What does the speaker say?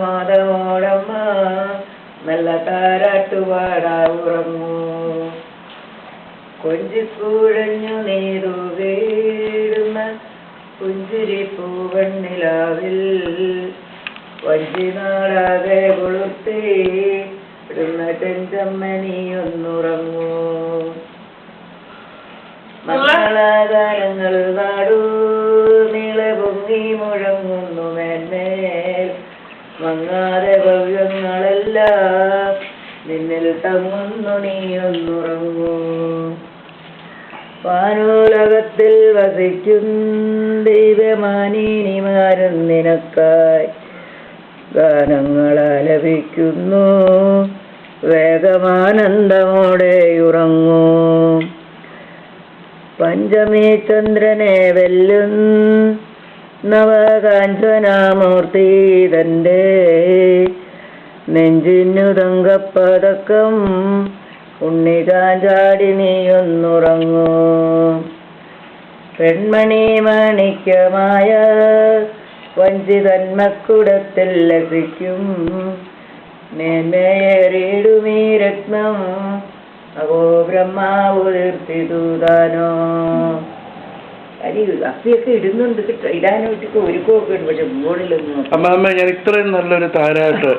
മാതമോടമ്മ നല്ല താരാട്ടുപാടാ ഉറങ്ങൂ. കൊഞ്ചിക്കൂഴഞ്ഞു നീരു വീടുന്ന പുഞ്ചിരി പൂവണ്ണിലാവിൽ വഞ്ചി നാടാകെ കൊളുത്തി ഇടുന്ന ചെഞ്ചമ്മനിയൊന്നുറങ്ങൂ. മംഗളഗാനങ്ങൾ നാടൂ നീളെ പൊങ്ങി മുഴങ്ങുന്നു മേന്മേൽ മങ്ങാതെ ഭവ്യങ്ങളെല്ലാം നിന്നിൽ തങ്ങുന്നു നീയൊന്നുറങ്ങൂ. വാനോലകത്തിൽ വസിക്കും ദൈവമാനീനിമാരും നിനക്കായി ഗാനങ്ങൾ ആലപിക്കുന്നു വേഗമാനന്ദമോടെ ഉറങ്ങൂ. പഞ്ചമി ചന്ദ്രനെ വെല്ലും നവകാഞ്ചനാമൂർത്തി തൻ്റെ നെഞ്ചിനു തങ്കപ്പതക്കം ഉണ്ണികാഞ്ചാടി നീയൊന്നുറങ്ങൂ. പെൺമണി മാണിക്യമായ വഞ്ചിതന്മക്കുടത്തിൽ ലഭിക്കും മേന്മയേറിയിടുമീ രത്നം അകോ ബ്രഹ്മാവ് തീർത്തിതൂതാനോ. അപ്പിയൊക്കെ ഇടുന്നുണ്ട് ഇടാനായിട്ടൊക്കെ ഒരുക്കമൊക്കെ ഉണ്ട്. പക്ഷെ മുകളിലൊന്നും അമ്മ ഞാൻ ഇത്രയും നല്ലൊരു താരാട്ട്